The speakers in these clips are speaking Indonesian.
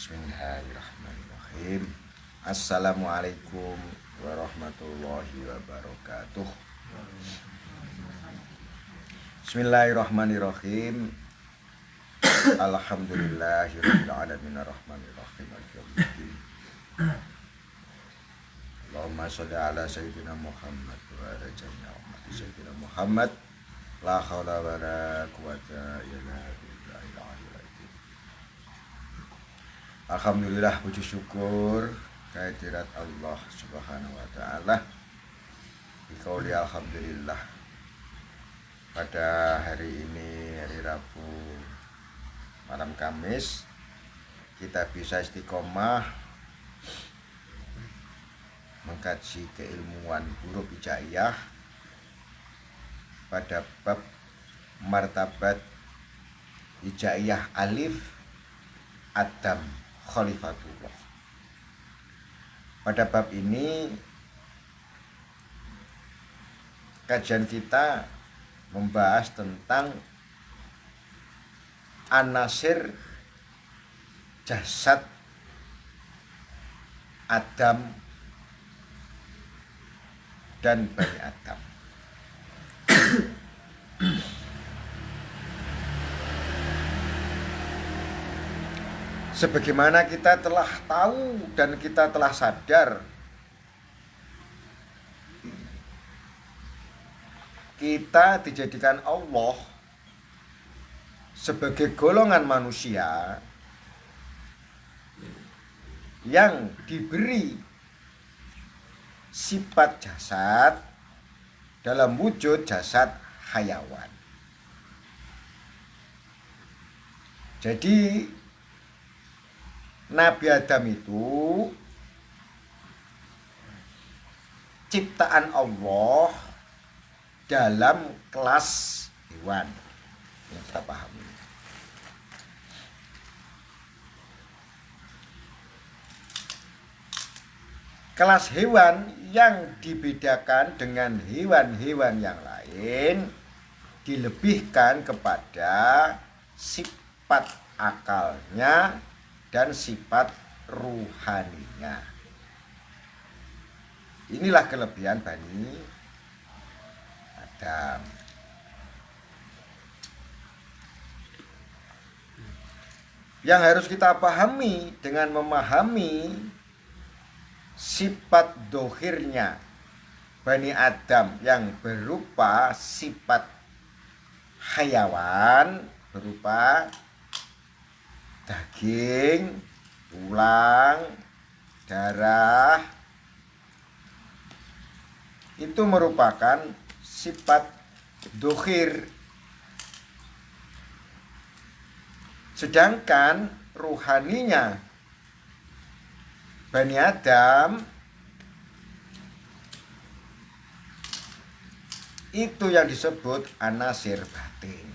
Bismillahirrahmanirrahim. Assalamualaikum warahmatullahi wabarakatuh. Bismillahirrahmanirrahim. Alhamdulillahirabbil alamin arrahmanirrahim maliki yaumiddin. Allahumma shalli ala sayyidina Muhammad wa ala jami'i ummati sayyidina Muhammad. La haula wa la quwwata illa billahil aliyyil azim. Alhamdulillah, puji syukur kehadirat Allah Subhanahu wa taala. Biqauli alhamdulillah. Pada hari ini, hari Rabu malam Kamis, kita bisa istiqomah mengkaji keilmuan huruf hijaiyah pada bab martabat hijaiyah alif Adam Khalifatullah. Pada bab ini kajian kita membahas tentang anasir jasad Adam dan Bani Adam. Sebagaimana kita telah tahu dan kita telah sadar, kita dijadikan Allah sebagai golongan manusia yang diberi sifat jasad dalam wujud jasad hayawan. Jadi Nabi Adam itu ciptaan Allah dalam kelas hewan yang kita pahami. Kelas hewan yang dibedakan dengan hewan-hewan yang lain dilebihkan kepada sifat akalnya dan sifat ruhaninya. Inilah kelebihan Bani Adam. Yang harus kita pahami dengan memahami sifat dohirnya Bani Adam yang berupa sifat hayawan, berupa daging, tulang, darah, itu merupakan sifat dohir. Sedangkan ruhaninya Bani Adam itu yang disebut anasir batin.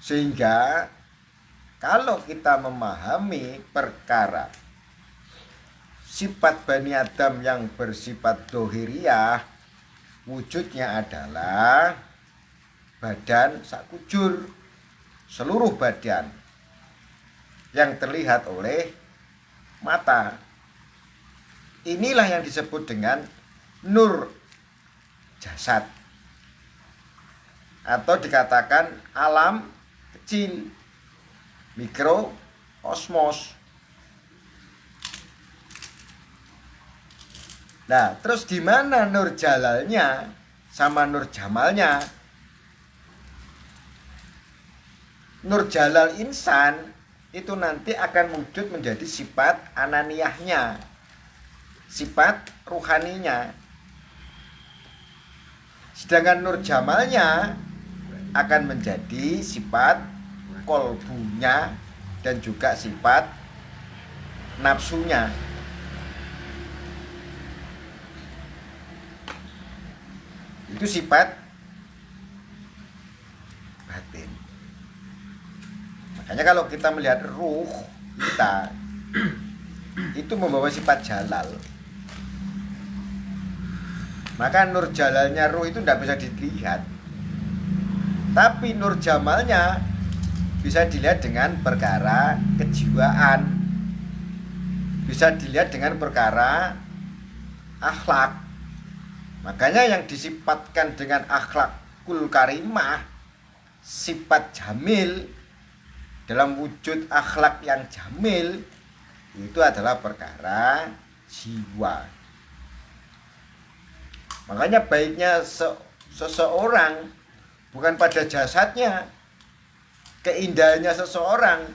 Sehingga kalau kita memahami perkara sifat Bani Adam yang bersifat dohiriyah, wujudnya adalah badan sakujur, seluruh badan yang terlihat oleh mata. Inilah yang disebut dengan nur jasad, atau dikatakan alam kecil, mikrokosmos. Nah, terus di mana nur jalalnya sama nur jamalnya? Nur jalal insan itu nanti akan wujud menjadi sifat ananiyahnya, sifat ruhaninya. Sedangkan nur jamalnya akan menjadi sifat kolbunya dan juga sifat nafsunya. Itu sifat batin. Makanya kalau kita melihat ruh kita itu membawa sifat jalal. Maka nur jalalnya ruh itu tidak bisa dilihat. Tapi nur jamalnya bisa dilihat dengan perkara kejiwaan, bisa dilihat dengan perkara akhlak. Makanya yang disifatkan dengan akhlakul karimah, sifat jamil, dalam wujud akhlak yang jamil, itu adalah perkara jiwa. Makanya baiknya seseorang bukan pada jasadnya, keindahannya seseorang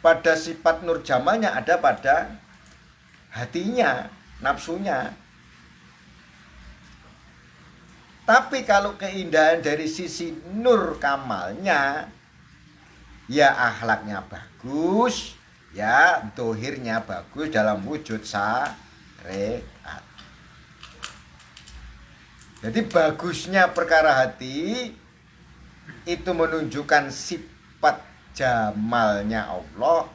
pada sifat nur jamalnya ada pada hatinya, nafsunya. Tapi kalau keindahan dari sisi nur kamalnya, ya akhlaknya bagus, ya dohirnya bagus dalam wujud syariat. Jadi bagusnya perkara hati itu menunjukkan sifat jamalnya Allah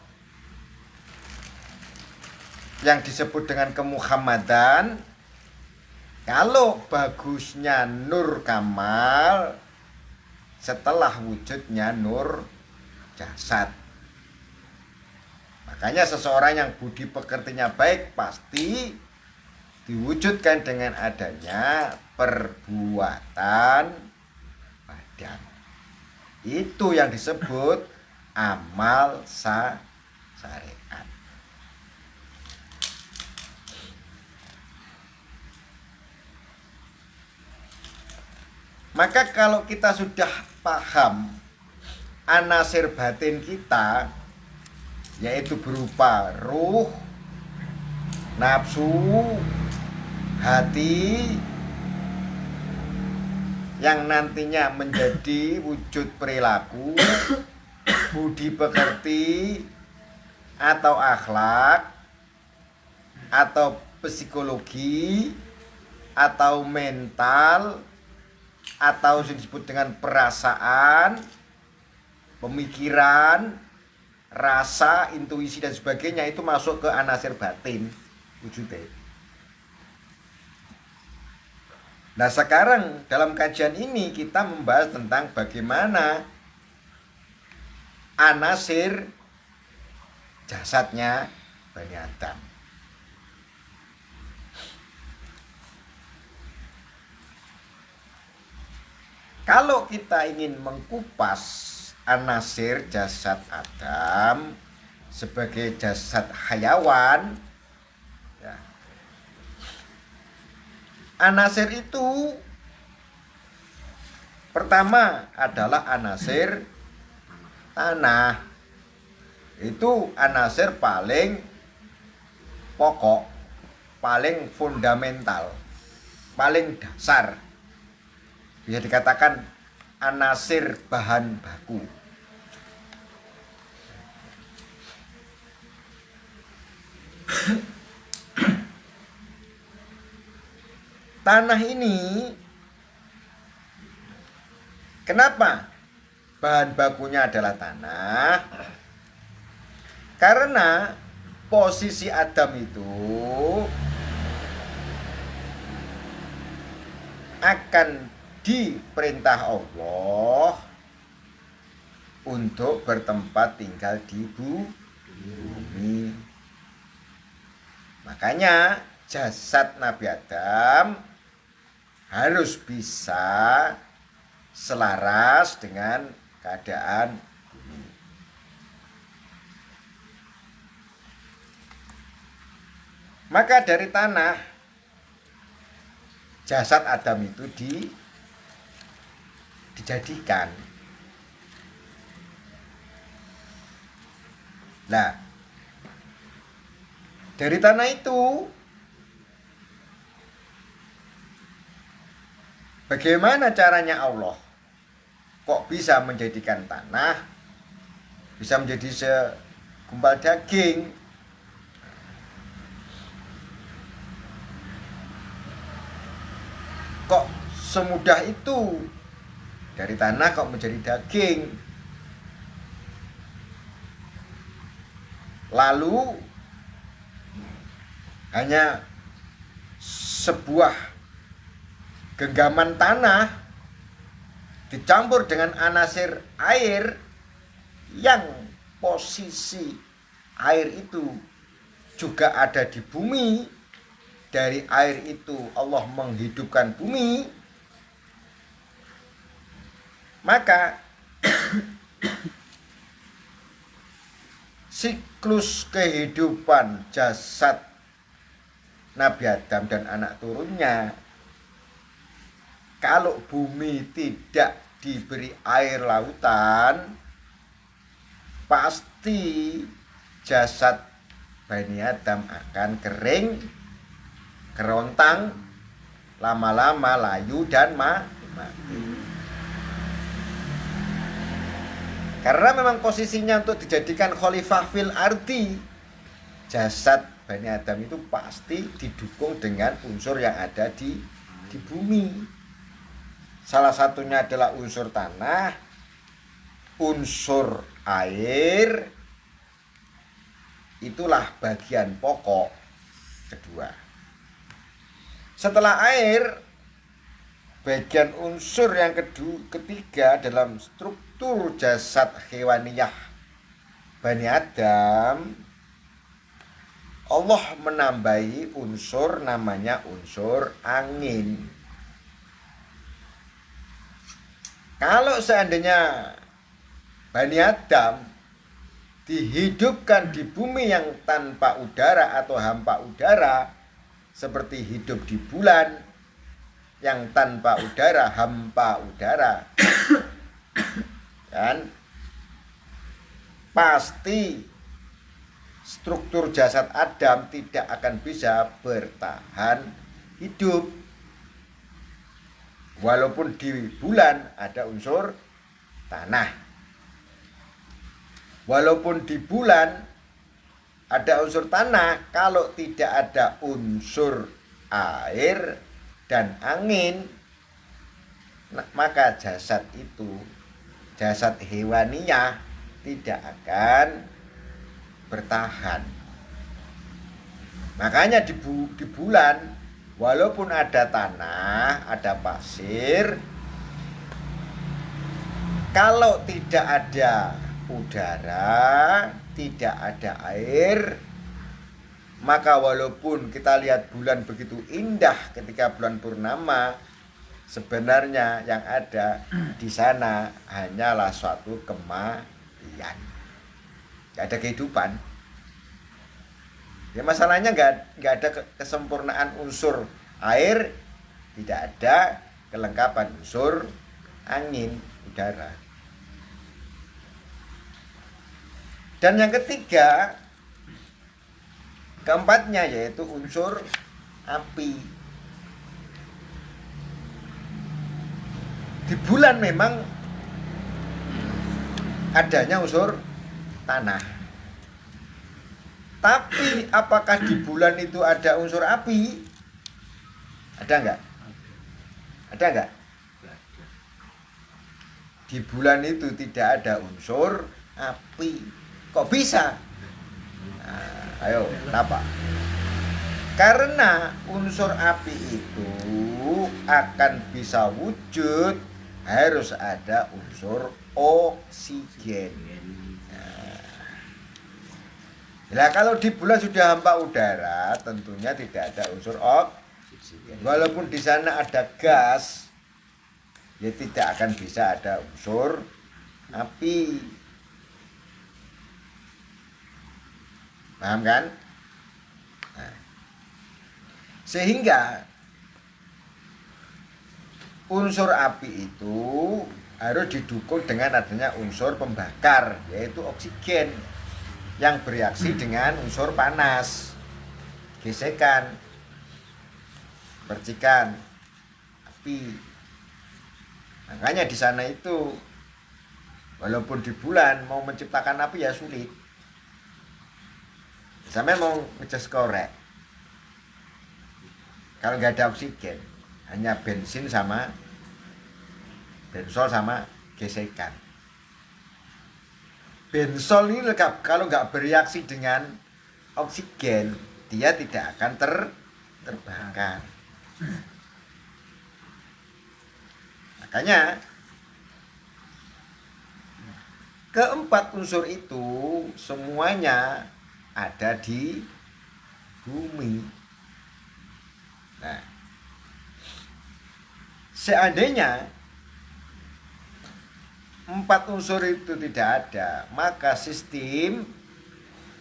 yang disebut dengan kemuhammadan. Kalau bagusnya nur kamal setelah wujudnya nur jasad. Makanya seseorang yang budi pekertinya baik pasti diwujudkan dengan adanya perbuatan badan. Itu yang disebut amal syariat. Maka kalau kita sudah paham anasir batin kita, yaitu berupa ruh, nafsu, hati, yang nantinya menjadi wujud perilaku, budi pekerti, atau akhlak, atau psikologi, atau mental, atau disebut dengan perasaan, pemikiran, rasa, intuisi dan sebagainya, itu masuk ke anasir batin wujudnya. Nah sekarang dalam kajian ini kita membahas tentang bagaimana anasir jasadnya Bani Adam. Kalau kita ingin mengkupas anasir jasad Adam sebagai jasad hayawan, ya, anasir itu pertama adalah anasir tanah. Itu anasir paling pokok, paling fundamental, paling dasar. Bisa dikatakan anasir bahan baku. Tanah ini kenapa bahan bakunya adalah tanah? Karena posisi Adam itu akan diperintah Allah untuk bertempat tinggal di bumi. Makanya jasad Nabi Adam harus bisa selaras dengan keadaan bumi. Maka dari tanah jasad Adam itu dijadikan. Nah, dari tanah itu bagaimana caranya Allah kok bisa menjadikan tanah bisa menjadi segumpal daging? Kok semudah itu dari tanah kok menjadi daging? Lalu hanya sebuah genggaman tanah dicampur dengan anasir air yang posisi air itu juga ada di bumi. Dari air itu Allah menghidupkan bumi, maka siklus kehidupan jasad Nabi Adam dan anak turunnya, kalau bumi tidak diberi air lautan, pasti jasad Bani Adam akan kering, kerontang, lama-lama layu dan mati. Karena memang posisinya untuk dijadikan khalifah fil ardi, jasad Bani Adam itu pasti didukung dengan unsur yang ada di bumi. Salah satunya adalah unsur tanah, unsur air, itulah bagian pokok kedua. Setelah air, bagian unsur yang ketiga dalam struktur jasad hewaniyah Bani Adam, Allah menambahi unsur namanya unsur angin. Kalau seandainya Bani Adam dihidupkan di bumi yang tanpa udara atau hampa udara, seperti hidup di bulan yang tanpa udara, hampa udara, kan pasti struktur jasad Adam tidak akan bisa bertahan hidup. Walaupun di bulan ada unsur tanah, walaupun di bulan ada unsur tanah, kalau tidak ada unsur air dan angin, maka jasad itu, jasad hewaniyah, tidak akan bertahan. Makanya di bulan, walaupun ada tanah, ada pasir, kalau tidak ada udara, tidak ada air, maka walaupun kita lihat bulan begitu indah ketika bulan purnama, sebenarnya yang ada di sana hanyalah suatu kematian, nggak ada kehidupan. Ya masalahnya nggak ada kesempurnaan unsur air, tidak ada kelengkapan unsur angin, udara. Dan yang ketiga, keempatnya yaitu unsur api. Di bulan memang adanya unsur tanah. Tapi apakah di bulan itu ada unsur api? Ada enggak? Ada enggak? Di bulan itu tidak ada unsur api. Kok bisa? Nah, ayo, kenapa? Karena unsur api itu akan bisa wujud harus ada unsur oksigen. Nah, kalau di bulan sudah hampa udara, tentunya tidak ada unsur oksigen. Walaupun di sana ada gas, ya tidak akan bisa ada unsur api. Paham kan? Nah, sehingga unsur api itu harus didukung dengan adanya unsur pembakar, yaitu oksigen, yang bereaksi dengan unsur panas, gesekan, percikan api. Makanya di sana itu walaupun di bulan mau menciptakan api ya sulit. Sampai mau ngecas korek, kalau nggak ada oksigen, hanya bensin sama bensol sama gesekan. Bensol ini kalau nggak bereaksi dengan oksigen, dia tidak akan terbakar. Makanya Keempat unsur itu semuanya ada di bumi. Nah, seandainya empat unsur itu tidak ada, maka sistem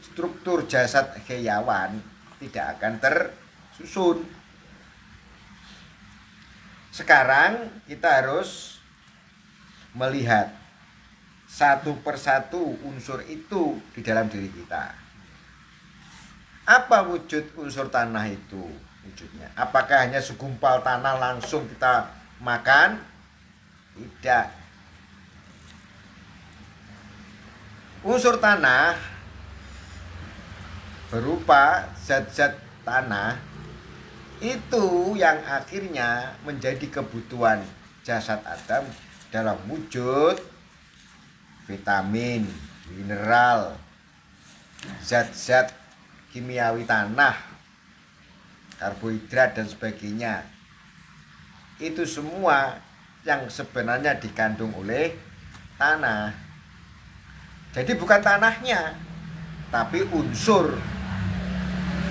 struktur jasad hewan tidak akan tersusun. Sekarang kita harus melihat satu persatu unsur itu di dalam diri kita. Apa wujud unsur tanah itu? Wujudnya apakah hanya segumpal tanah langsung kita makan? Tidak. Unsur tanah berupa zat-zat tanah itu yang akhirnya menjadi kebutuhan jasad Adam dalam wujud vitamin, mineral, zat-zat kimiawi tanah, karbohidrat dan sebagainya. Itu semua yang sebenarnya dikandung oleh tanah. Jadi bukan tanahnya, tapi unsur.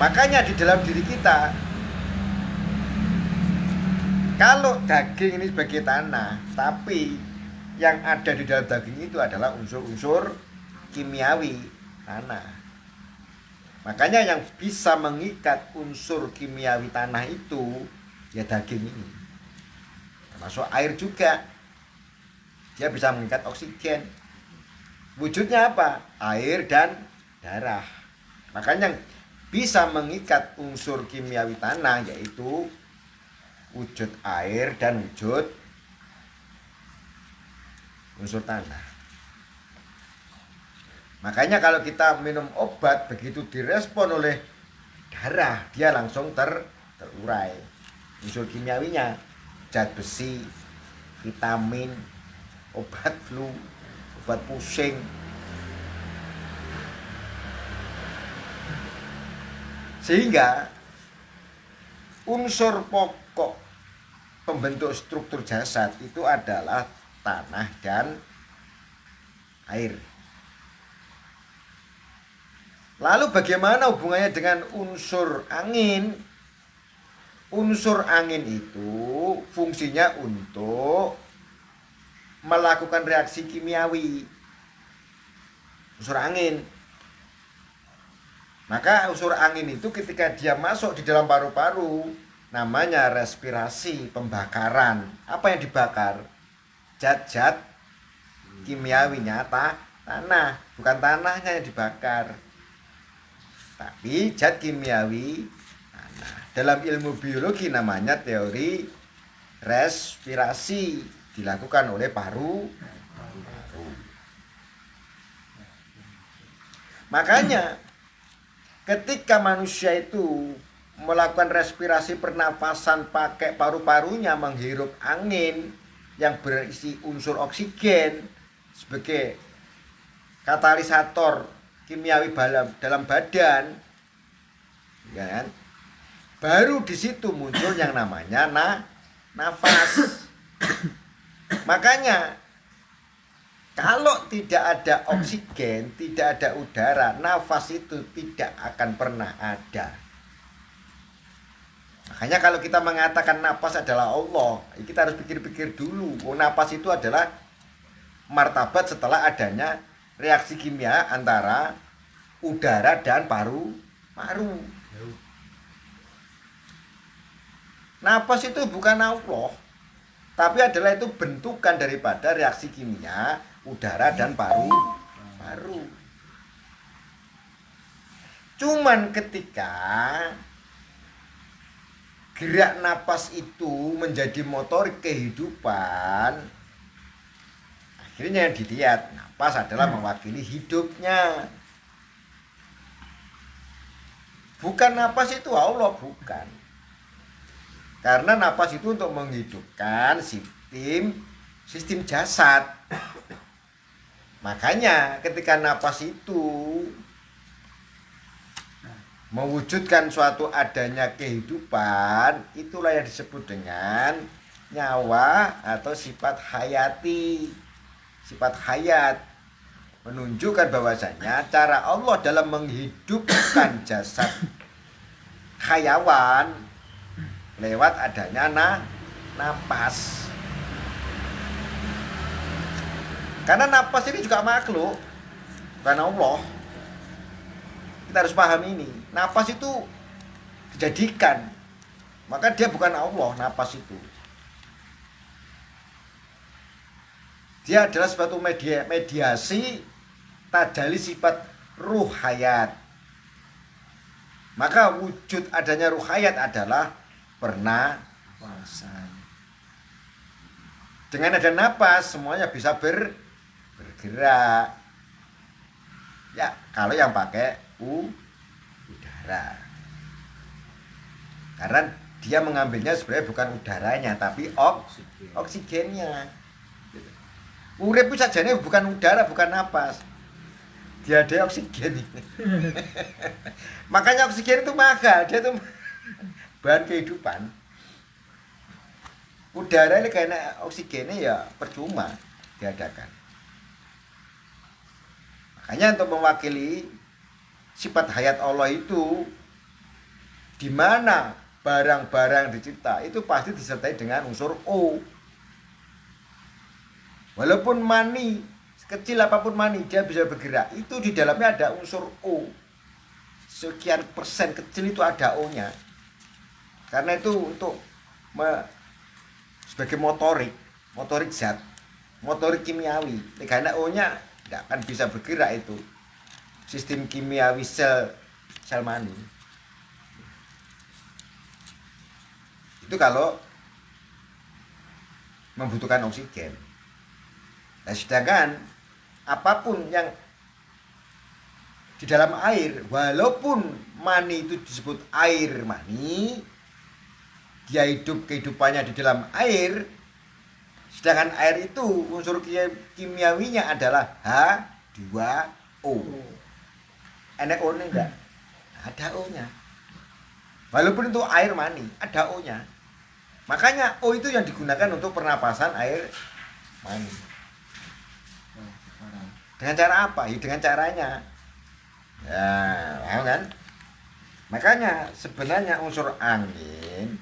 Makanya di dalam diri kita, kalau daging ini sebagai tanah, tapi yang ada di dalam daging itu adalah unsur-unsur kimiawi tanah. Makanya yang bisa mengikat unsur kimiawi tanah itu ya daging ini. Termasuk air juga. Dia bisa mengikat oksigen. Wujudnya apa? Air dan darah. Makanya yang bisa mengikat unsur kimiawi tanah yaitu wujud air dan wujud unsur tanah. Makanya kalau kita minum obat, begitu direspon oleh darah, dia langsung terurai unsur kimiawinya, zat besi, vitamin, obat flu, obat pusing. Sehingga unsur pokok pembentuk struktur jasad itu adalah tanah dan air. Lalu bagaimana hubungannya dengan unsur angin? Unsur angin itu fungsinya untuk melakukan reaksi kimiawi. Unsur angin. Maka unsur angin itu ketika dia masuk di dalam paru-paru, namanya respirasi, pembakaran. Apa yang dibakar? Zat-zat kimiawi nyata tanah, bukan tanahnya yang dibakar, tapi zat kimiawi tanah. Dalam ilmu biologi namanya teori respirasi, dilakukan oleh paru. Makanya ketika manusia itu melakukan respirasi pernafasan pakai paru-parunya, menghirup angin yang berisi unsur oksigen sebagai katalisator kimiawi dalam badan, ya kan? Baru di situ muncul yang namanya nafas. Makanya kalau tidak ada oksigen, tidak ada udara, nafas itu tidak akan pernah ada. Makanya kalau kita mengatakan nafas adalah Allah, kita harus pikir-pikir dulu. Nafas itu adalah martabat setelah adanya reaksi kimia antara udara dan paru-paru. Nafas itu bukan Allah, tapi adalah itu bentukan daripada reaksi kimia udara dan paru-paru. Cuman ketika gerak napas itu menjadi motor kehidupan, akhirnya yang dilihat napas adalah mewakili hidupnya. Bukan napas itu Allah, bukan. Karena napas itu untuk menghidupkan sistem jasad. Makanya ketika napas itu mewujudkan suatu adanya kehidupan, itulah yang disebut dengan nyawa atau sifat hayati, sifat hayat. menunjukkan bahwasanya cara Allah dalam menghidupkan jasad hayawan lewat adanya napas. Karena napas ini juga makhluk, bukan Allah. Kita harus paham ini. Napas itu dijadikan, maka dia bukan Allah. Napas itu dia adalah suatu mediasi tajali sifat ruh hayat. Maka wujud adanya ruh hayat adalah pernapasan. Dengan ada napas semuanya bisa bergerak. Ya, kalau yang pakai udara. Karena dia mengambilnya sebenarnya bukan udaranya tapi oksigennya. Urip itu sajane bukan udara, bukan napas. Dia ada oksigen. Makanya oksigen itu mahal, dia itu bahan kehidupan. Udara ini karena oksigennya ya percuma diadakan. Makanya untuk mewakili sifat hayat Allah itu, di mana barang-barang dicipta itu pasti disertai dengan unsur O. Walaupun mani, kecil apapun mani dia bisa bergerak, itu di dalamnya ada unsur O. Sekian persen kecil itu ada O-nya. Karena itu untuk sebagai motorik zat, motorik kimiawi. Karena O-nya tidak akan bisa bergerak itu. Sistem kimiawi sel mani. Itu kalau membutuhkan oksigen. Nah, sedangkan apapun yang di dalam air, walaupun mani itu disebut air mani, dia hidup kehidupannya di dalam air, sedangkan air itu unsur kimiawinya adalah H2O. Enak O-nya enggak? Ada O-nya. Walaupun itu air mani, ada O-nya. Makanya O itu yang digunakan untuk pernapasan air mani. Dengan cara apa? Ya, dengan caranya. Ya, paham kan? Makanya sebenarnya unsur angin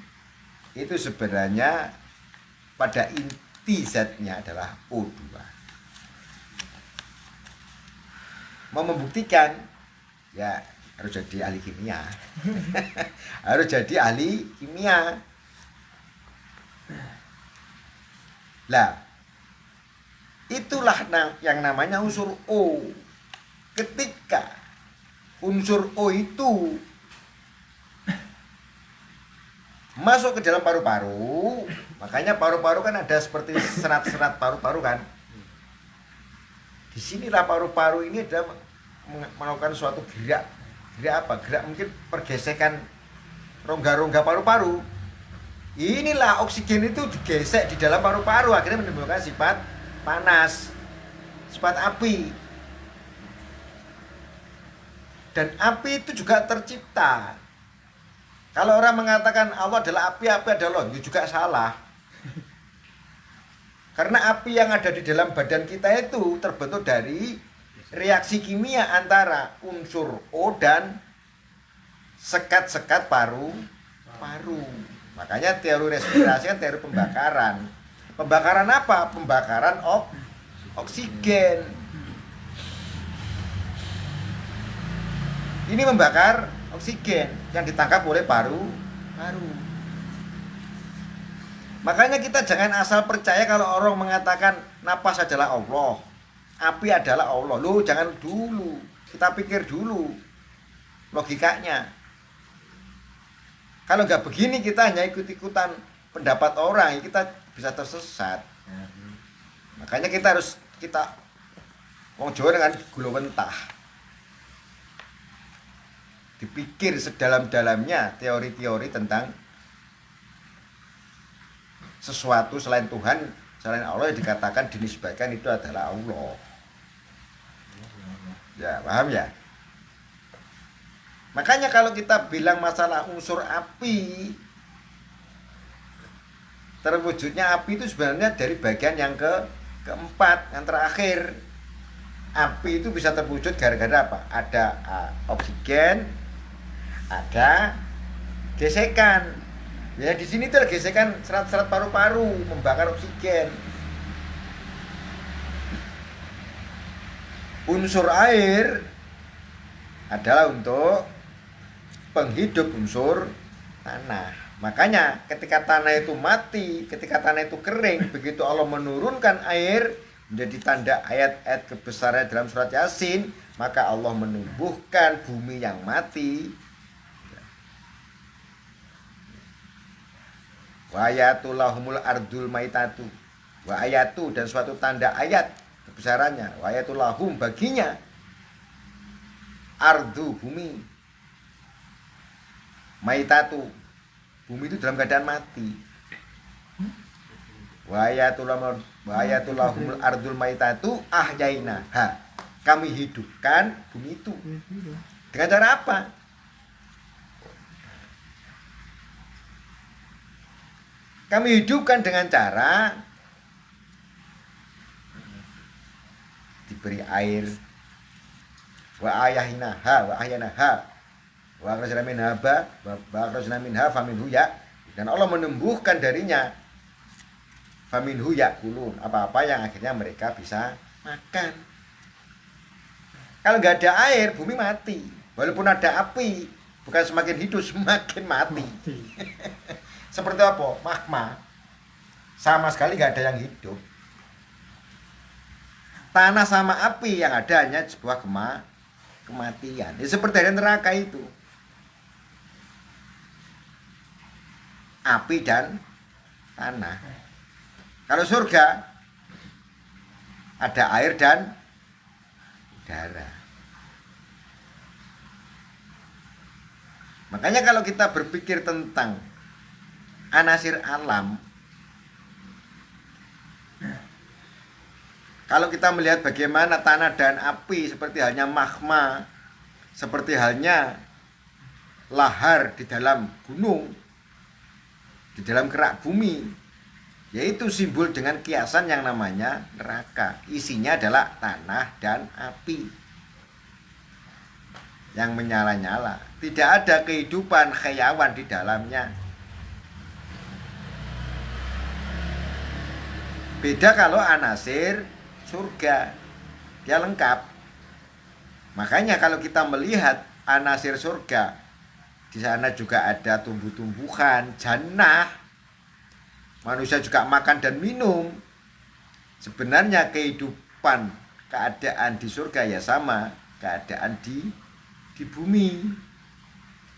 itu sebenarnya pada inti zatnya adalah O2. Mau membuktikan, ya harus jadi ahli kimia. Harus jadi ahli kimia. Lah, itulah yang namanya unsur O. Ketika unsur O itu masuk ke dalam paru-paru, makanya paru-paru kan ada seperti serat-serat paru-paru kan. Disinilah paru-paru ini ada melakukan suatu gerak. Gerak apa? Gerak mungkin pergesekan rongga-rongga paru-paru. Inilah oksigen itu digesek di dalam paru-paru, akhirnya menimbulkan sifat panas, sifat api. Dan api itu juga tercipta. Kalau orang mengatakan Allah adalah api adalah Allah, itu juga salah. Karena api yang ada di dalam badan kita itu terbentuk dari reaksi kimia antara unsur O dan sekat-sekat paru-paru. Makanya teori respirasi kan teori pembakaran. Pembakaran apa? Pembakaran oksigen. Ini membakar oksigen yang ditangkap oleh paru-paru. Makanya kita jangan asal percaya kalau orang mengatakan napas adalah Allah, api adalah Allah. Loh, jangan dulu. Kita pikir dulu logikanya. Kalau nggak begini kita hanya ikut-ikutan pendapat orang, kita bisa tersesat. Makanya kita wong Jawa dengan gula mentah. Dipikir sedalam-dalamnya teori-teori tentang sesuatu selain Tuhan, selain Allah yang dikatakan dinisbahkan itu adalah Allah. Ya, paham ya? Makanya kalau kita bilang masalah unsur api, terwujudnya api itu sebenarnya dari bagian yang keempat, yang terakhir. Api itu bisa terwujud gara-gara apa? Ada oksigen, ada gesekan. Ya di sini tuh gesekan serat-serat paru-paru membakar oksigen. Unsur air adalah untuk penghidup unsur tanah. Makanya ketika tanah itu mati, ketika tanah itu kering, begitu Allah menurunkan air menjadi tanda ayat-ayat kebesaran dalam surat Yasin, maka Allah menumbuhkan bumi yang mati. Wa ayatul lahumul ardul maitatu. Wa ayatu, dan suatu tanda ayat kebesarannya. Wa ayatul lahum, baginya ardu, bumi, maitatu, bumi itu dalam keadaan mati. Wa ayatul lahumul ardul maitatu ahyaina ha, kami hidupkan bumi itu. Dengan cara apa? Kami hidupkan dengan cara diberi air. Wa ahyanaha wa akhrajna minha faminhu ya, dan Allah menumbuhkan darinya faminhu yakulun, apa-apa yang akhirnya mereka bisa makan. Kalau nggak ada air, bumi mati. Walaupun ada api, bukan semakin hidup, semakin mati. Seperti apa? Magma. Sama sekali nggak ada yang hidup. Tanah sama api yang ada hanya sebuah kematian. Ya, seperti dari neraka itu. Api dan tanah. Kalau surga ada air dan udara. Makanya kalau kita berpikir tentang anasir alam, kalau kita melihat bagaimana tanah dan api seperti halnya magma, seperti halnya lahar di dalam gunung, di dalam kerak bumi, yaitu simbol dengan kiasan yang namanya neraka. Isinya adalah tanah dan api yang menyala-nyala. Tidak ada kehidupan hayawan di dalamnya. Beda kalau anasir surga, dia lengkap. Makanya kalau kita melihat anasir surga, di sana juga ada tumbuh-tumbuhan, jannah. Manusia juga makan dan minum. Sebenarnya kehidupan, keadaan di surga ya sama keadaan di bumi.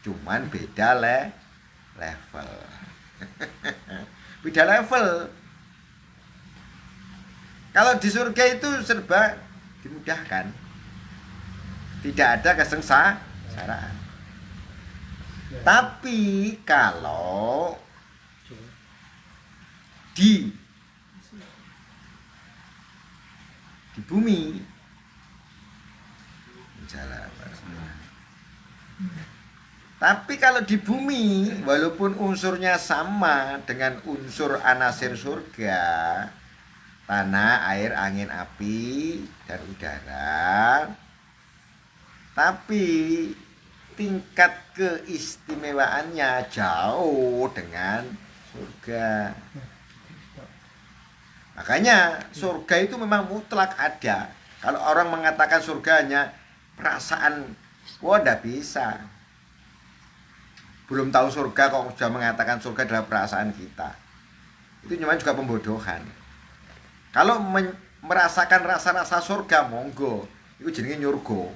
Cuman beda level. Beda level. Kalau di surga itu serba dimudahkan. Tidak ada kesengsaraan. Tapi kalau di bumi, tapi kalau di bumi, walaupun unsurnya sama dengan unsur anasir surga, tanah, air, angin, api, dan udara, tapi tingkat keistimewaannya jauh dengan surga. Makanya surga itu memang mutlak ada. Kalau orang mengatakan surga hanya perasaan, wah tidak bisa. Belum tahu surga kok sudah mengatakan surga adalah perasaan kita. Itu memang juga pembodohan. Kalau merasakan rasa-rasa surga, monggo. Itu jenenge nyurga.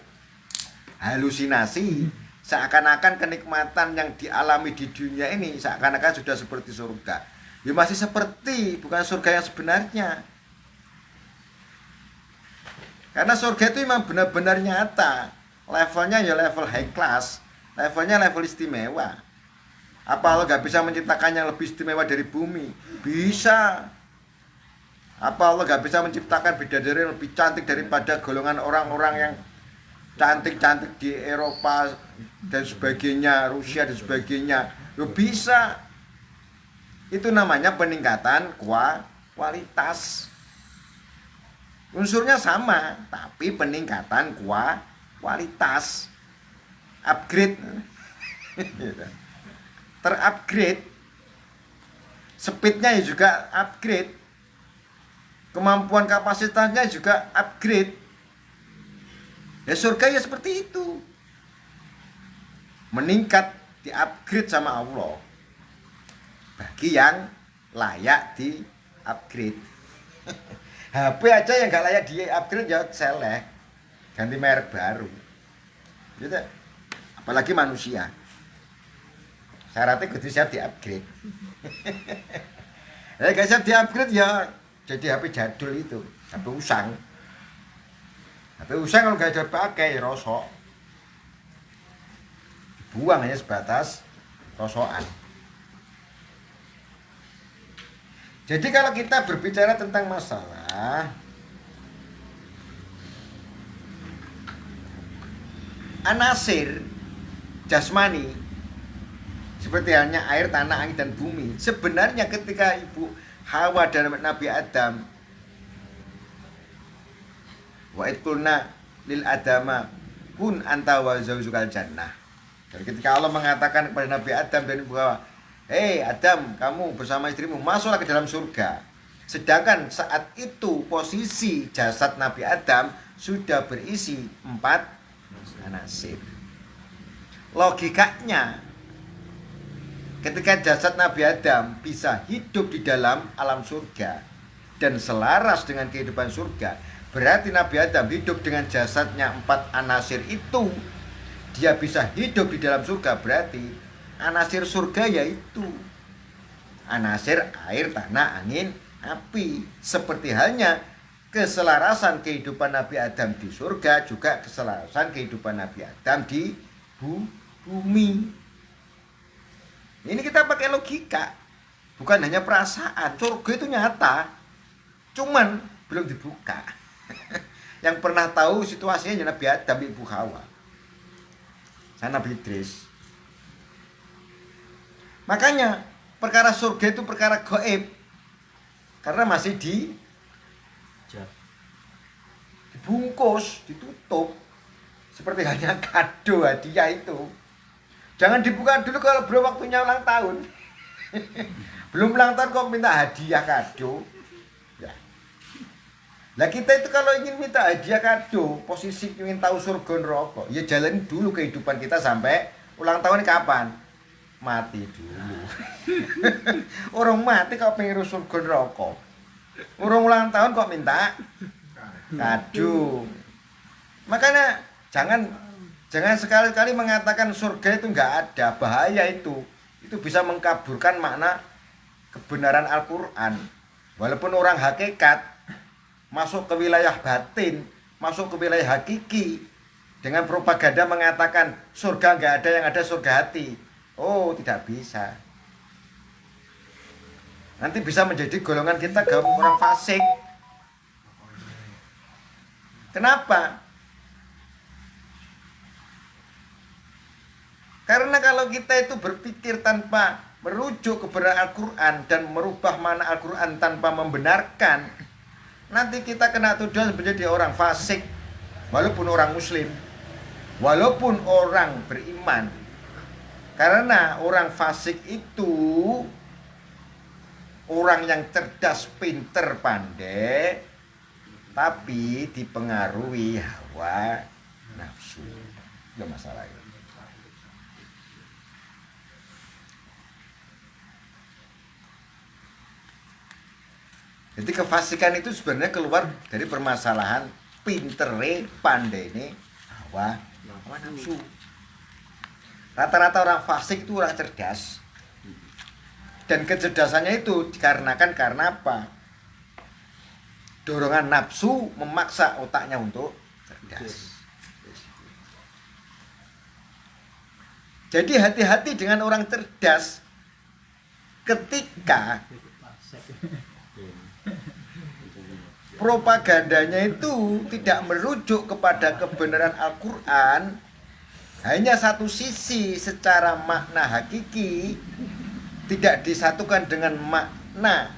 Halusinasi, seakan-akan kenikmatan yang dialami di dunia ini seakan-akan sudah seperti surga. Ya masih seperti, bukan surga yang sebenarnya. Karena surga itu memang benar-benar nyata. Levelnya ya level high class, levelnya level istimewa. Apa Allah gak bisa menciptakan yang lebih istimewa dari bumi? Bisa. Apa Allah gak bisa menciptakan bidadari yang lebih cantik daripada golongan orang-orang yang cantik-cantik di Eropa dan sebagainya, Rusia dan sebagainya? Loh bisa. Itu namanya peningkatan kualitas. Unsurnya sama, tapi peningkatan kualitas, upgrade, terupgrade, speednya juga upgrade, kemampuan kapasitasnya juga upgrade. Ya surga ya seperti itu, meningkat, di-upgrade sama Allah bagi yang layak di-upgrade. HP aja yang gak layak di-upgrade ya selek, ganti merek baru gitu. Apalagi manusia, syaratnya kudu siap di-upgrade. Gak siap di-upgrade ya jadi HP jadul itu, HP usang. HP usang kalau gak dipakai rosok, dibuang hanya sebatas rosokan. Jadi kalau kita berbicara tentang masalah anasir jasmani seperti halnya air, tanah, angin, dan bumi, sebenarnya ketika Ibu Hawa dan Nabi Adam, wa idkulna lil adama kun anta wa zaujukal jannah, dan ketika Allah mengatakan kepada Nabi Adam dan Ibu Hawa, hei Adam, kamu bersama istrimu masuklah ke dalam surga. Sedangkan saat itu posisi jasad Nabi Adam sudah berisi 4 anasir. Logikanya, ketika jasad Nabi Adam bisa hidup di dalam alam surga dan selaras dengan kehidupan surga, berarti Nabi Adam hidup dengan jasadnya 4 anasir itu, dia bisa hidup di dalam surga. Berarti anasir surga yaitu anasir air, tanah, angin, api. Seperti halnya keselarasan kehidupan Nabi Adam di surga, juga keselarasan kehidupan Nabi Adam di bumi. Ini kita pakai logika, bukan hanya perasaan. Surga itu nyata, cuman belum dibuka. Yang pernah tahu situasinya Nabi Adam, Ibu Hawa, sama Nabi Idris. Makanya perkara surga itu perkara gaib, karena masih dibungkus, ditutup, seperti hanya kado hadiah itu. Jangan dibuka dulu kalau belum waktunya ulang tahun. Belum ulang tahun kok minta hadiah kado ya. Nah kita itu kalau ingin minta hadiah kado, posisi ingin tahu surga neraka, ya jalani dulu kehidupan kita sampai ulang tahun kapan? Mati dulu. Orang mati kok pengen surga neraka, orang ulang tahun kok minta kado. Makanya jangan sekali-kali mengatakan surga itu nggak ada, bahaya itu bisa mengkaburkan makna kebenaran Al-Quran. Walaupun orang hakikat masuk ke wilayah batin, masuk ke wilayah hakiki dengan propaganda mengatakan surga nggak ada, yang ada surga hati. Oh, tidak bisa. Nanti bisa menjadi golongan kita orang fasik. Kenapa? Karena kalau kita itu berpikir tanpa merujuk kebenaran Al-Quran dan merubah makna Al-Quran tanpa membenarkan, nanti kita kena tuduhan menjadi orang fasik, walaupun orang muslim, walaupun orang beriman. Karena orang fasik itu orang yang cerdas, pinter, pandai, tapi dipengaruhi hawa nafsu. Itu masalahnya. Jadi kefasikan itu sebenarnya keluar dari permasalahan pintere, pandai ini hawa nafsu. Rata-rata orang fasik itu orang cerdas. Dan kecerdasannya itu dikarenakan karena apa? Dorongan nafsu memaksa otaknya untuk cerdas. Jadi hati-hati dengan orang cerdas ketika propagandanya itu tidak merujuk kepada kebenaran Al-Quran, hanya satu sisi secara makna hakiki, tidak disatukan dengan makna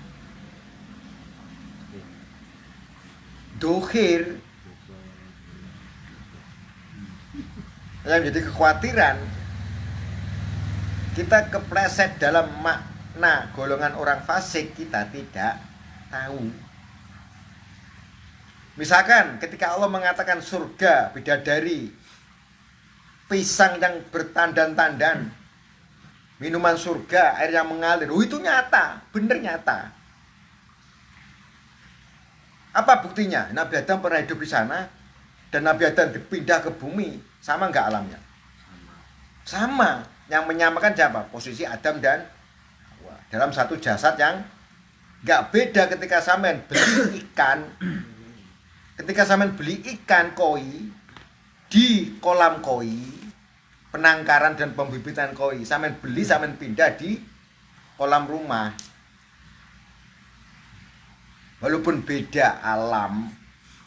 dohir. Yang menjadi kekhawatiran kita kepleset dalam makna golongan orang fasik, kita tidak tahu. Misalkan ketika Allah mengatakan surga bidadari, pisang yang bertandan-tandan, minuman surga, air yang mengalir, itu nyata, bener nyata. Apa buktinya? Nabi Adam pernah hidup di sana dan Nabi Adam dipindah ke bumi, sama nggak alamnya? Sama. Yang menyamakan siapa? Posisi Adam dan Hawa dalam satu jasad yang nggak beda. Ketika sampean beli ikan, ketika sampean beli ikan koi di kolam koi, penangkaran dan pembibitan koi, sampean beli, sampean pindah di kolam rumah. Walaupun beda alam,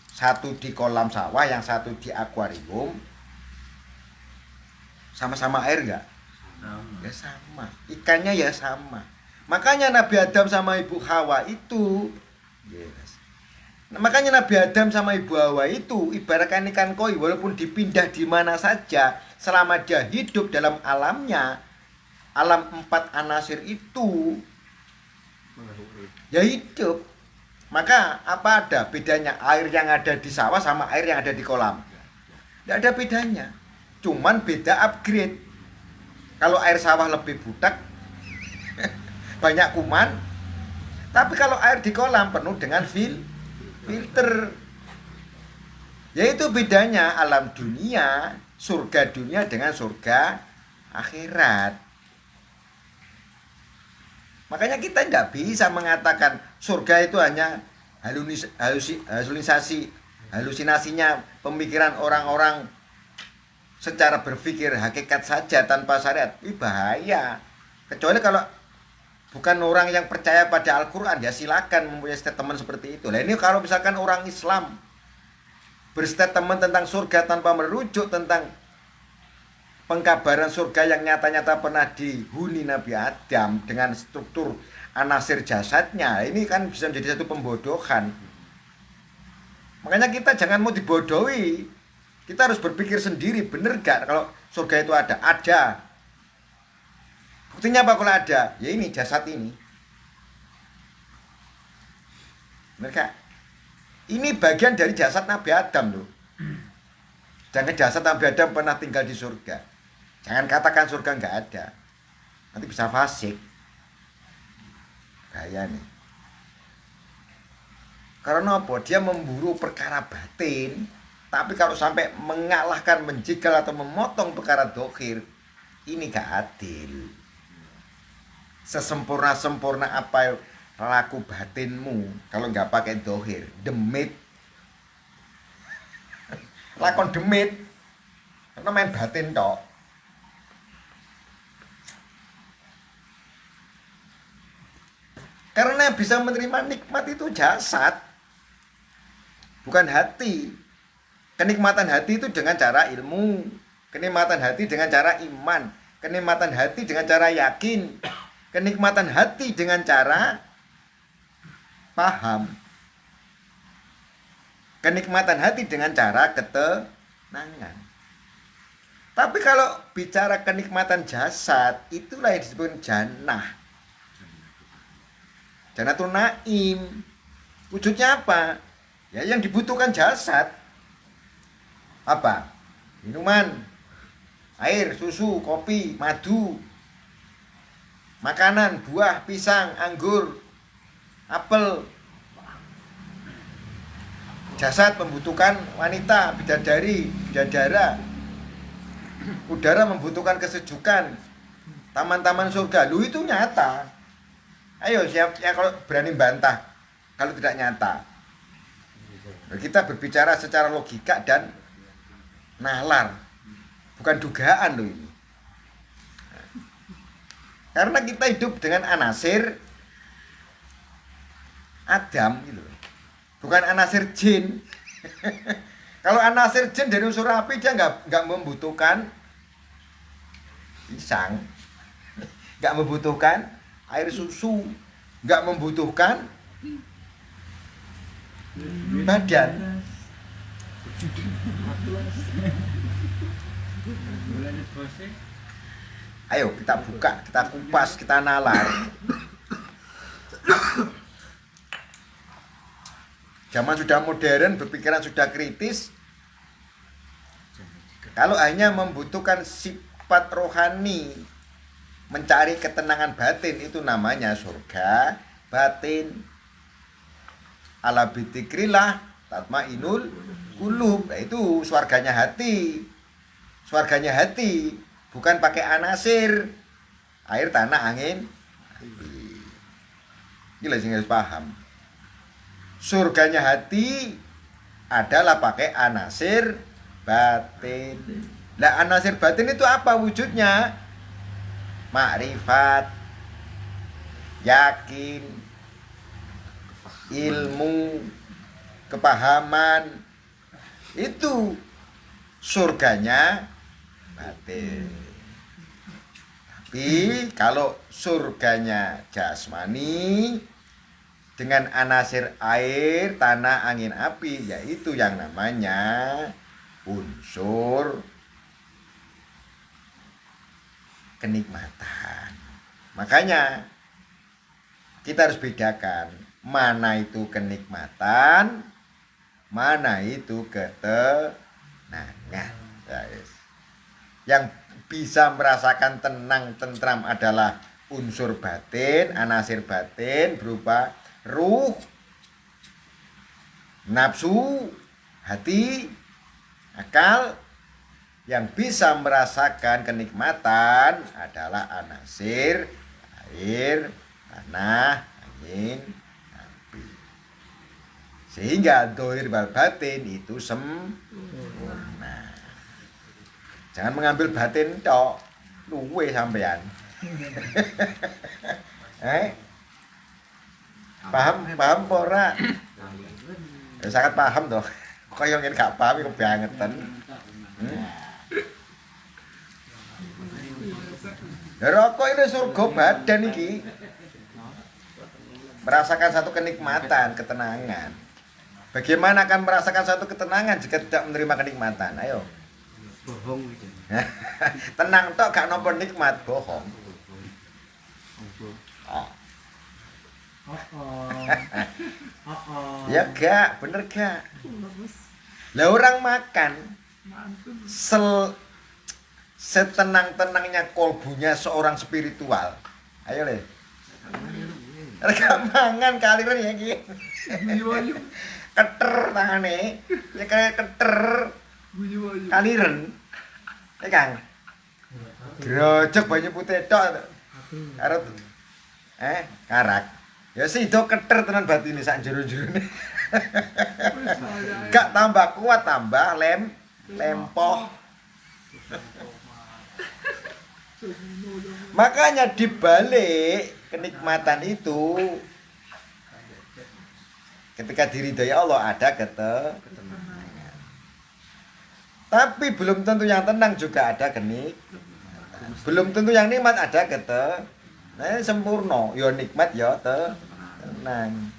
satu di kolam sawah, yang satu di akuarium, sama-sama air enggak? Ya sama. Ikannya ya sama. Makanya Nabi Adam sama Ibu Hawa itu, makanya Nabi Adam sama Ibu Hawa itu ibaratkan ikan koi, walaupun dipindah di mana saja, selama dia hidup dalam alamnya, alam 4 anasir itu, ya hidup. Maka apa ada bedanya air yang ada di sawah sama air yang ada di kolam? Tidak ada bedanya. Cuman beda upgrade. Kalau air sawah lebih budak, banyak kuman. Tapi kalau air di kolam penuh dengan filter. Yaitu bedanya alam dunia, surga dunia dengan surga akhirat. Makanya kita tidak bisa mengatakan surga itu hanya halusinasinya pemikiran orang-orang secara berpikir hakikat saja tanpa syariat. Ini bahaya. Kecuali kalau bukan orang yang percaya pada Al-Quran, ya silakan mempunyai statement seperti itu. Nah ini kalau misalkan orang Islam berstatement tentang surga tanpa merujuk tentang pengkabaran surga yang nyata-nyata pernah dihuni Nabi Adam dengan struktur anasir jasadnya, ini kan bisa menjadi satu pembodohan. Makanya kita jangan mau dibodohi. Kita harus berpikir sendiri, bener gak kalau surga itu ada? Ada. Buktinya apa kalau ada? Ya ini jasad ini. Bener gak? Ini bagian dari jasad Nabi Adam loh. Jangan jasad Nabi Adam pernah tinggal di surga. Jangan katakan surga nggak ada. Nanti bisa fasik. Gaya nih. Karena apa? Dia memburu perkara batin. Tapi kalau sampai mengalahkan, menjegal atau memotong perkara dohir, ini gak adil. Sesempurna-sempurna apa laku batinmu, kalau nggak pakai dohir, demit, lakon demit, karena main batin tok. Karena bisa menerima nikmat itu jasad, bukan hati. Kenikmatan hati itu dengan cara ilmu, kenikmatan hati dengan cara iman, kenikmatan hati dengan cara yakin, kenikmatan hati dengan cara paham, kenikmatan hati dengan cara ketenangan. Tapi kalau bicara kenikmatan jasad, itulah yang disebut jannah. Jannatul Naim. Wujudnya apa? Ya yang dibutuhkan jasad. Apa? Minuman, air, susu, kopi, madu, makanan, buah, pisang, anggur, apel. Jasad membutuhkan wanita, bidadari, bidadara. Udara membutuhkan kesejukan. Taman-taman surga, lu itu nyata. Ayo siap ya kalau berani bantah kalau tidak nyata. Kita berbicara secara logika dan nalar, bukan dugaan loh ini. Karena kita hidup dengan anasir Adam gitu, bukan anasir jin. Kalau anasir jin dari unsur api, dia nggak membutuhkan pisang, nggak membutuhkan air susu, nggak membutuhkan badan. Ayo kita buka, kita kupas, kita nalar. Zaman sudah modern, berpikiran sudah kritis. Kalau hanya membutuhkan sifat rohani, mencari ketenangan batin, itu namanya surga batin. Ala bidzikrillah tatmainul qulub. Nah, itu surganya hati. Surganya hati, bukan pakai anasir, air, tanah, angin, api. Gila sih harus paham. Surganya hati adalah pakai anasir batin. Nah, anasir batin itu apa wujudnya? Makrifat, yakin, ilmu, kepahaman. Itu surganya batin. Tapi kalau surganya jasmani dengan anasir air, tanah, angin, api, yaitu yang namanya unsur kenikmatan. Makanya kita harus bedakan mana itu kenikmatan, mana itu ketenangan. Yang bisa merasakan tenang, tentram adalah unsur batin, anasir batin berupa ruh, nafsu, hati, akal. Yang bisa merasakan kenikmatan adalah anasir air, tanah, angin, api. Sehingga dohir wal batin itu sempurna. Jangan mengambil batin tok, luwe sampean. Paham ora? Ya, sangat paham toh. Kaya ngene gak paham iku bangetan. Rokok ini surga badan iki. Merasakan satu kenikmatan, ketenangan. Bagaimana akan merasakan satu ketenangan jika tidak menerima kenikmatan? Ayo. Bohong gitu. Tenang tok gak nampa nikmat, bohong. Ya gak, bener gak? Lah orang makan setenang-tenangnya kolbunya seorang spiritual. Ayo le. Gak mangan kaliren ya iki. Keter tangane. Ya kayak keter. Kaliren. Ya Kang. Grojok banyu putih tok. Karo karak. Ya sido keter tenan batine sak jero-jerone. Gak tambah kuat, tambah lempoh. Makanya dibalik kenikmatan itu, ketika diridhoi Allah ada ketenangan. Tapi belum tentu yang tenang juga ada kenikmatan. Belum tentu yang nikmat ada ketenangan. Sempurna, ya nikmat ya tenang.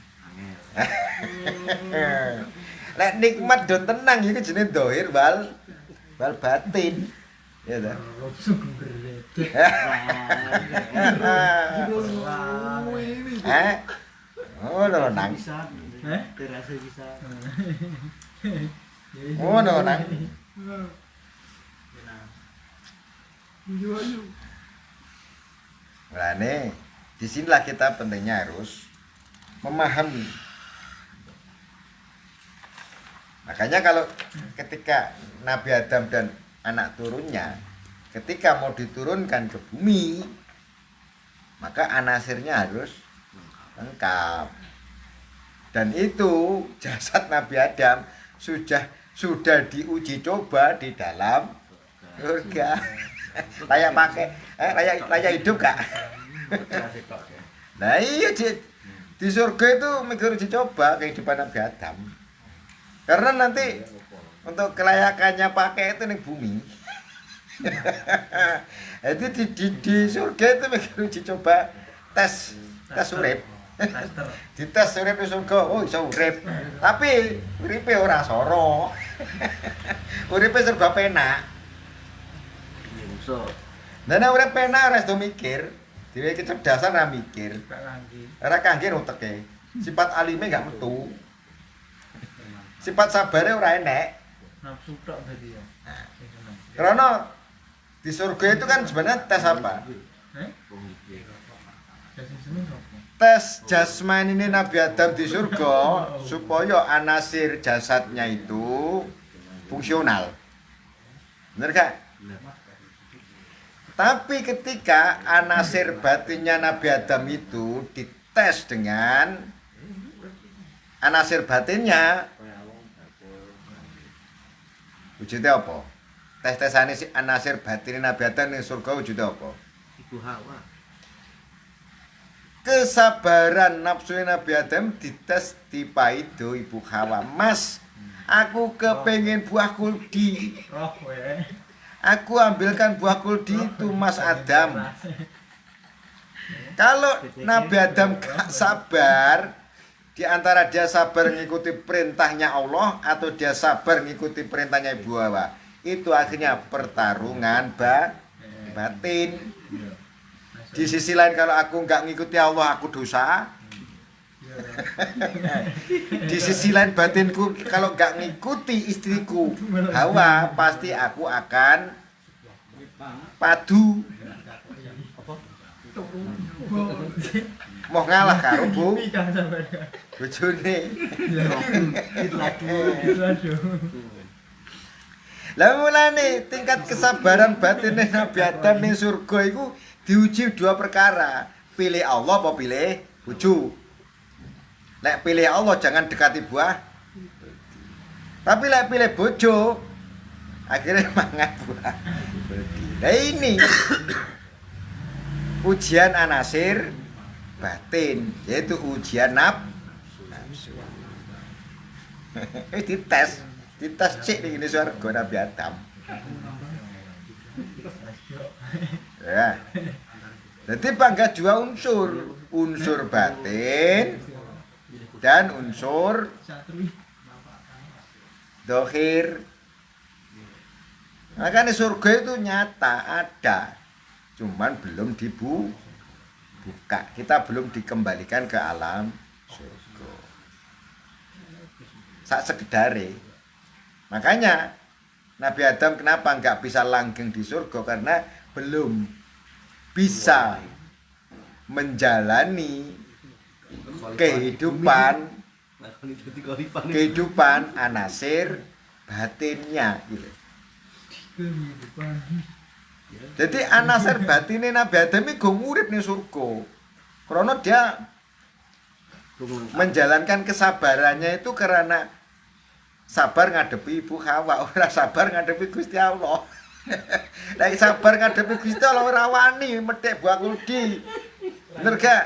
Nek nikmat dan tenang iku jenenge dohir wal batin. Ya ta. Oh, no nang. Terasa bisa. Oh, no nang. Mulane disinilah kita pentingnya harus memahami. Makanya kalau ketika Nabi Adam dan anak turunnya ketika mau diturunkan ke bumi, maka anasirnya harus lengkap. Dan itu jasad Nabi Adam sudah diuji coba di dalam surga. Layak pakai, layak hidup Kak. Nah iya di surga itu mikir uji coba kehidupan Nabi Adam. Karena nanti untuk kelayakannya pakai itu nih bumi. Jadi di surga itu mikir uji coba tes urip. Tester. Dites urip di surga, oh iso urip. Tapi uripe ora soro. Uripe serba penak. So, Nah nek urip penak ora sedo mikir, dhewe kecerdasan ora mikir. Ora kangge uteke. Sifat alime gak metu. Sifat sabare ora enek. nafsu tok tadi ya. Karena di surga itu kan sebenarnya tes apa? Tes jasmani ini Nabi Adam di surga supaya anasir jasadnya itu fungsional. Bener gak? Tapi ketika anasir batinnya Nabi Adam itu dites dengan anasir batinnya, wujudnya apa? Tes-tesane si anasir batin Nabi Adam ning surga wujudnya apa? Ibu Hawa. Kesabaran nafsu Nabi Adam dites di paido Ibu Hawa. Mas, aku kepengen buah kuldi. Roh we. Aku ambilkan buah kuldi itu Mas Adam. Kalau Nabi Adam gak sabar, di antara dia sabar mengikuti perintahnya Allah atau dia sabar mengikuti perintahnya Ibu Hawa, itu akhirnya pertarungan batin. Di sisi lain kalau aku nggak ngikuti Allah aku dosa. Di sisi lain batinku kalau nggak ngikuti istriku Hawa pasti aku akan padu. Mau ngalah karo Bu bojone. Lah mulane tingkat kesabaran batin Nabi Adam ning surga iku diuji dua perkara. Pilih Allah apa pilih bojo. Lek pilih Allah jangan dekati buah. Tapi lek pilih bojo akhirnya mangan buah. Nah ini ujian anasir batin, yaitu ujian nafsu. Dites cek ning surga Nabi Adam. Ya. Jadi bangga dua unsur batin dan unsur dohir. Makanya surga itu nyata ada, cuman belum dibuka. Kita belum dikembalikan ke alam surga. Sak sekedare. Makanya Nabi Adam kenapa nggak bisa langgeng di surga? Karena belum bisa menjalani kehidupan anasir batinnya gitu. Jadi anasir batinnya Nabi Adam ini urip ning surga. Karena dia menjalankan kesabarannya itu karena sabar ngadepi Ibu Hawa, ora sabar ngadepi Gusti Allah. Lagi sabar ngadepi Gusti Allah ora wani methek buah kuldi. Bener gak?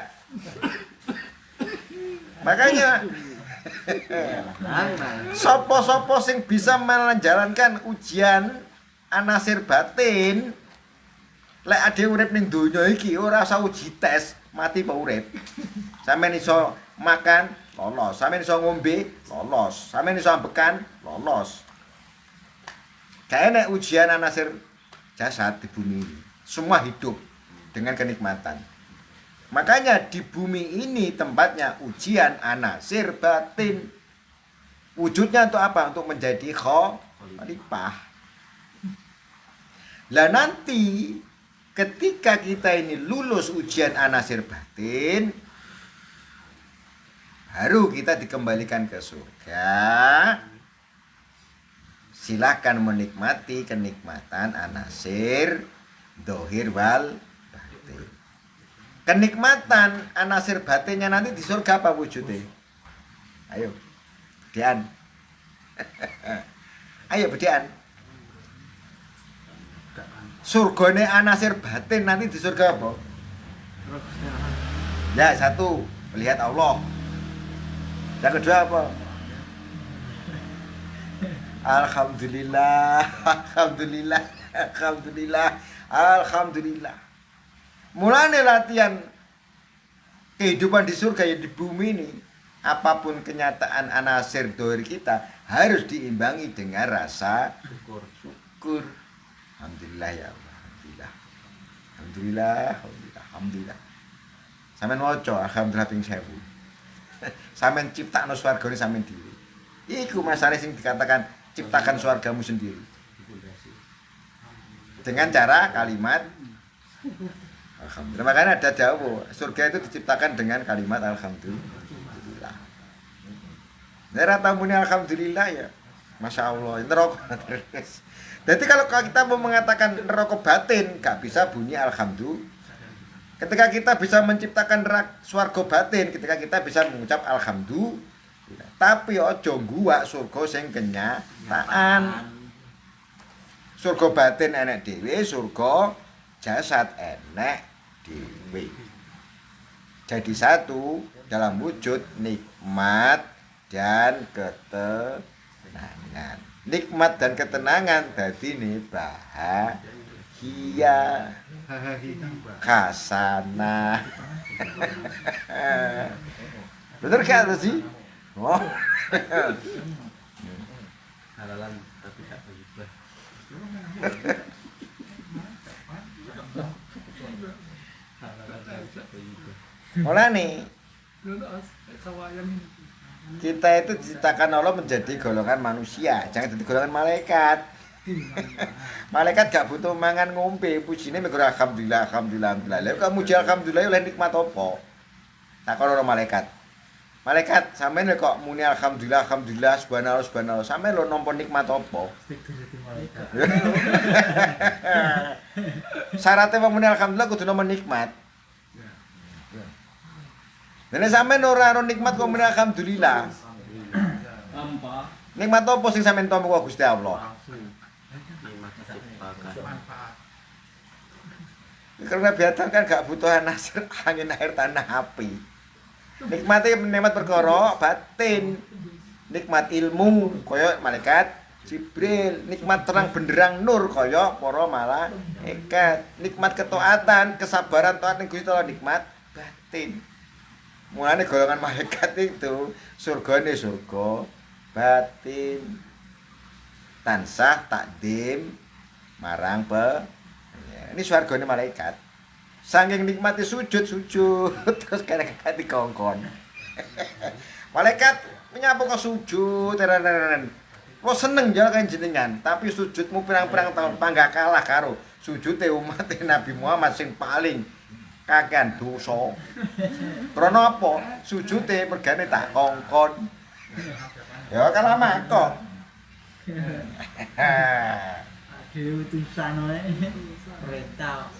Makanya sopo-sopo sing bisa menjalankan ujian anasir batin lek ade urip ning donya iki ora usah uji tes, mati apa urip. Sampeyan iso makan, lolos. Sampeyan iso ngombe, lolos. Sampeyan iso ambekan, lolos. Gak enek ujian anasir jasad di bumi ini. Semua hidup dengan kenikmatan. Makanya di bumi ini tempatnya ujian anasir batin. Wujudnya untuk apa? Untuk menjadi khalifah. Lah nanti ketika kita ini lulus ujian anasir batin, baru kita dikembalikan ke surga. Silakan menikmati kenikmatan anasir dohir wal batin. Kenikmatan anasir batinnya nanti di surga apa wujudnya? Ayo, Dian. Ayo, Dian. Surgane anasir batin nanti di surga apa? Ya, satu, melihat Allah. Yang kedua apa? Alhamdulillah, alhamdulillah, alhamdulillah, alhamdulillah. Mulane latihan Kehidupan di surga ya di bumi ini. Apapun kenyataan anasir dohir kita harus diimbangi dengan rasa Syukur. syukur. Alhamdulillah ya Allah. Alhamdulillah. Alhamdulillah. Alhamdulillah. Alhamdulillah. Sampeyan waca alhamdulillah ping 1000. Sampeyan ciptakno swargane sampeyan dhewe. Iku masalah sing dikatakan ciptakan swargamu sendiri. Dengan cara kalimat alhamdulillah. Makanya ada jauh surga itu diciptakan dengan kalimat alhamdulillah. Nera tamune alhamdulillah ya. Masya Allah, neraka terus. Jadi kalau kita mau mengatakan neraka batin, gak bisa bunyi alhamdulillah. Ketika kita bisa menciptakan swarga batin, ketika kita bisa mengucap alhamdulillah. Tapi ojo gua surga sing kenyataan. Surga batin enek dhewe, surga jasad enek dhewe. Jadi satu dalam wujud nikmat dan ketenangan. Nikmat dan ketenangan dadi ne bahagia. Hasanah. Bener gak sih? Oh. Halalan tapi tak berubah. Halalan tapi tak berubah. Mulane kita itu diciptakan Allah menjadi golongan manusia, jangan jadi golongan malaikat. Malaikat gak butuh mangan ngombe, pujine mek alhamdulillah, alhamdulillah, alhamdulillah. Lha kamu muji alhamdulillah oleh nikmat apa? Takon ora malaikat. Malaikat sampeyan kok muni alhamdulillah, alhamdulillah, subhanallah, subhanallah. Sampeyan lho nampa nikmat apa? Syaratnya wong muni alhamdulillah kudu nampa nikmat. Nek sampeyan ora nikmat kok muni alhamdulillah. Nikmat apa sing sampeyan tampa kok Gusti Allah? Karena biatan kan gak butuh nasir angin air tanah api. Nikmatnya nikmat perkara batin. Nikmat ilmu kaya malaikat Jibril, nikmat terang benderang nur kaya para malaikat. Nikmat ketaatan, kesabaran taat ning Gusti Allah nikmat batin. Mulane golongan malaikat itu surgane surga batin. Tansah takdim marang ini swargane malaikat. Saking nikmati sujud terus kadang-kadang dikongkon. Malaikat menyapa kok sujud tenan-tenan. Lo seneng ya kan jenengan, tapi sujudmu pirang-pirang tahun panggah kalah karo sujude umat Nabi Muhammad sing paling kakean dosa. Krana apa? Sujude mergane tak kongkon. Ya kalah makok. Utusan wae perintah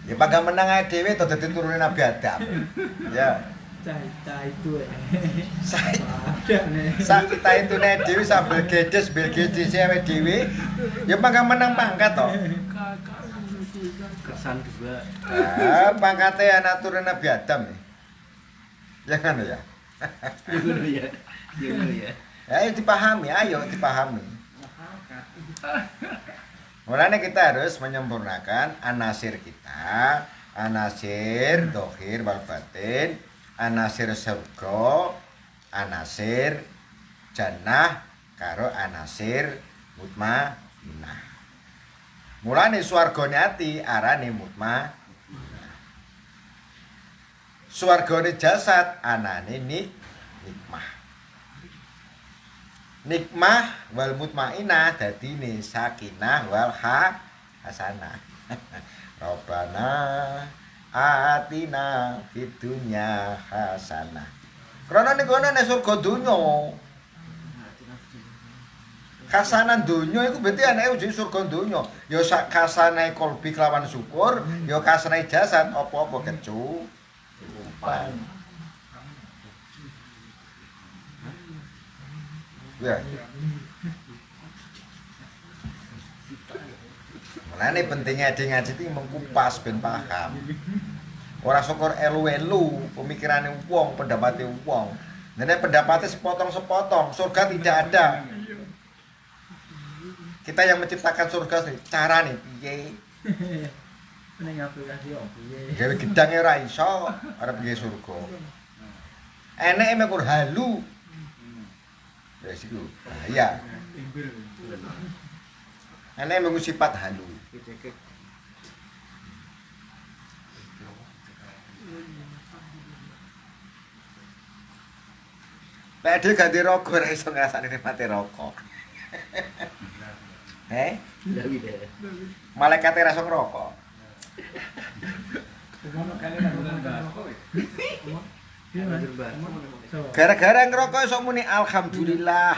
Ya pangga menang ae dhewe to dadi turune Nabi Adam. Ya. cah itu Sak kita itu nek dhewe sambel gedes awake dhewe ya pangga menang pangkat to. Kesan juga. Pangkate anak turune Nabi Adam. Ya kan ya. Ya. Ya. Ayo dipahami, ayo dipahami. Mulanya kita harus menyempurnakan anasir kita, anasir dohir wal batin, anasir surga, anasir jannah, karo anasir mutmainnah. Mulane swargane ati arane mutmainnah. Swargane jasad anane nikmah. Nikmah wal mutmainnah dadine sakinah wal hasanah. Rabbana atina fid dunya hasanah. Krana niku ana ning surga donya. Kasanan donya iku berarti anake ujung surga donya. Ya sak kasanahe kalbi kelawan syukur, ya kasanahe jasad apa-apa kecukupan. Ya. Mulane pentingnya ngaji iki mengkupas ben paham. Ora syukur elu-elu pemikirane wong, pendapate wong. Nek pendapatnya sepotong-sepotong, surga tidak ada. Kita yang menciptakan surga carane piye? Ning aplikasi opo piye? Gawe gedange ora iso arep nggih surga. Eneke mekur halu. Wis iku bahaya. Eneke mengu sifat halu. Cekek. Nek dhewe ganti rokok ora iso ngrasakne nikmate rokok. Ndak bisa. Malaikat ora iso ngerokok. Ngono kali nang rokok. Iya, Mas. So, Gara-gara ngerokok iso muni alhamdulillah.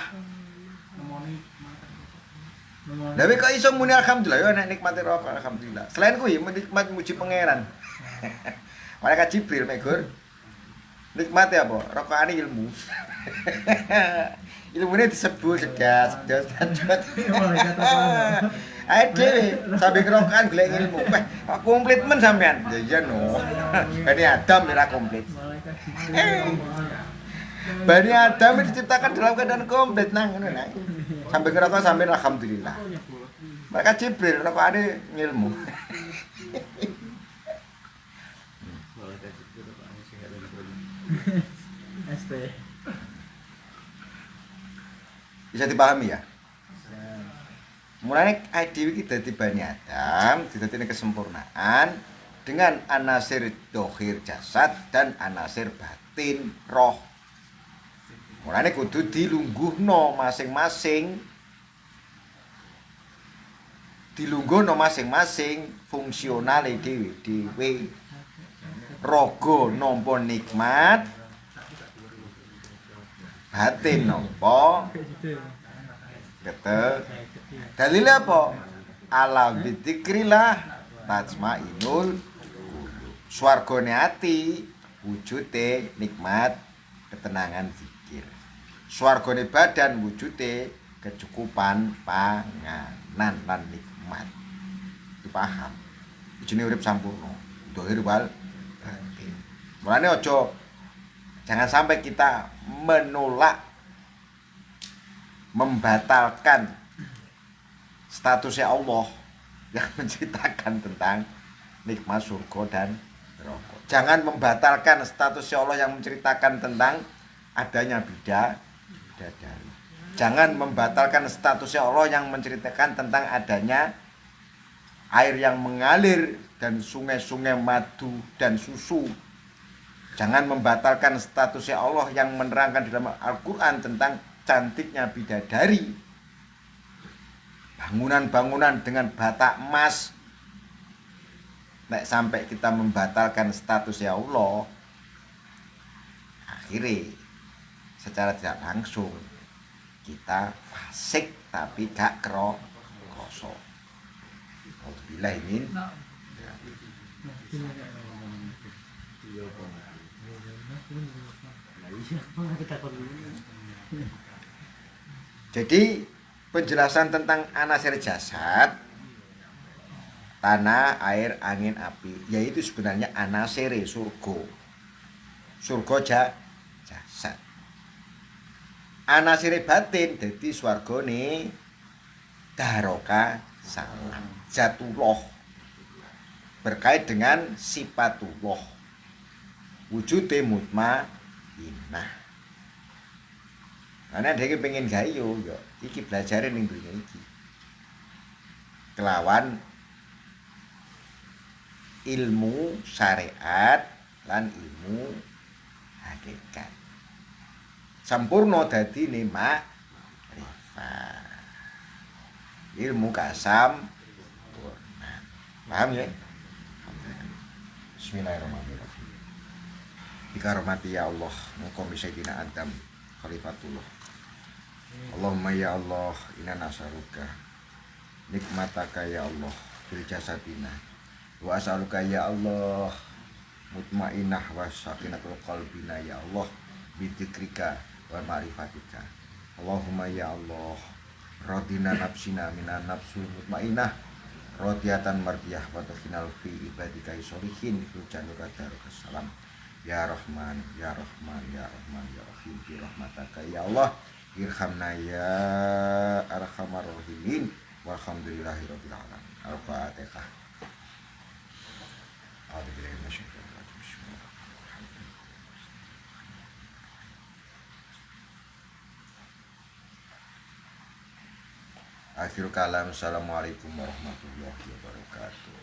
Tapi kok iso muni alhamdulillah yo nek nikmati rokok alhamdulillah. Selain kuwi nikmat muji pangeran. Malaikat Jibril megur. Nikmate apa? Rokokane ilmu. Ilmune disebut sedas dan malaikat apa? ae dhewe sampe kerokan golek ilmu. Wah, kok komplit men sampean? Ya iya no. Bani Adam ora komplit. Malaikat Jibril. Bani Adam diciptakan dalam keadaan komplit nang ngono nah. Sampai kerokok sampai alhamdulillah. Malaikat Jibril rokokane ngilmu. Malaikat itu apa sing ada di kono. ST. Bisa dipahami ya? Mulane dhewe iki dadi Bani Adam, didadekne kesempurnaan dengan anasir dohir jasad dan anasir batin roh. Mulane kudu dilungguhno masing-masing. Dilungguhno masing-masing fungsionale dhewe-dhewe. Raga nampa nikmat, batin nampa ketek. Dalile apa? Ala bidzikrillah tatmainul swargane ati wujude nikmat ketenangan zikir. Swargane badan wujude kecukupan panganan lan nikmat. Dipaham. Jenenge urip sampurna. Dohir wal batin. Mulane aja jangan sampai kita menolak membatalkan statusnya Allah yang menceritakan tentang nikmat surga dan neraka. Jangan membatalkan statusnya Allah yang menceritakan tentang adanya bidadari. Jangan membatalkan statusnya Allah yang menceritakan tentang adanya air yang mengalir dan sungai-sungai madu dan susu. Jangan membatalkan statusnya Allah yang menerangkan di dalam Al-Quran tentang cantiknya bidadari. Bangunan-bangunan dengan bata emas. Nek sampai kita membatalkan statusnya Allah, akhirnya secara tidak langsung kita fasik tapi gak kroso. Alhamdulillah ini. Jadi penjelasan tentang anasir jasad, tanah, air, angin, api, yaitu sebenarnya anasir surga. Surga jasad. Anasir batin dadi swargane daroka salam zatullah. Berkait dengan sifatullah. Wujude mutmainnah. Karena dia pengen gawe yo iki belajare ning dunya iki. Kelawan ilmu syariat lan ilmu hakikat. Sampurna dadi makrifat. Ilmu kasam purna. Paham ya? Bismillahirrahmanirrahim. Dikaromati ya Allah, muka misaidina Adam khalifatullah. Allahumma ya Allah, inna nasaruka nikmataka ya Allah fil jasadina wa as'aluka ya Allah mutmainnah wa sakinatul qalbina ya Allah bidzikrika wa ma'rifatika. Allahumma ya Allah radina nafsina minan nafsul mutmainnah radiyatan mardiyah wa takhinal fi ibadika sholihin fil jannati darussalam. Ya Rahman, ya Rahman, ya Rahman, ya Rahim, bi rahmataka ya Allah, irhamna ya arhamar rahimin, walhamdulillahirabbil alamin. Al-Fatihah. A'udzubillahi minasyaitonir rajim. Bismillahirrahmanirrahim. Akhir kalam. Assalamualaikum warahmatullahi wabarakatuh.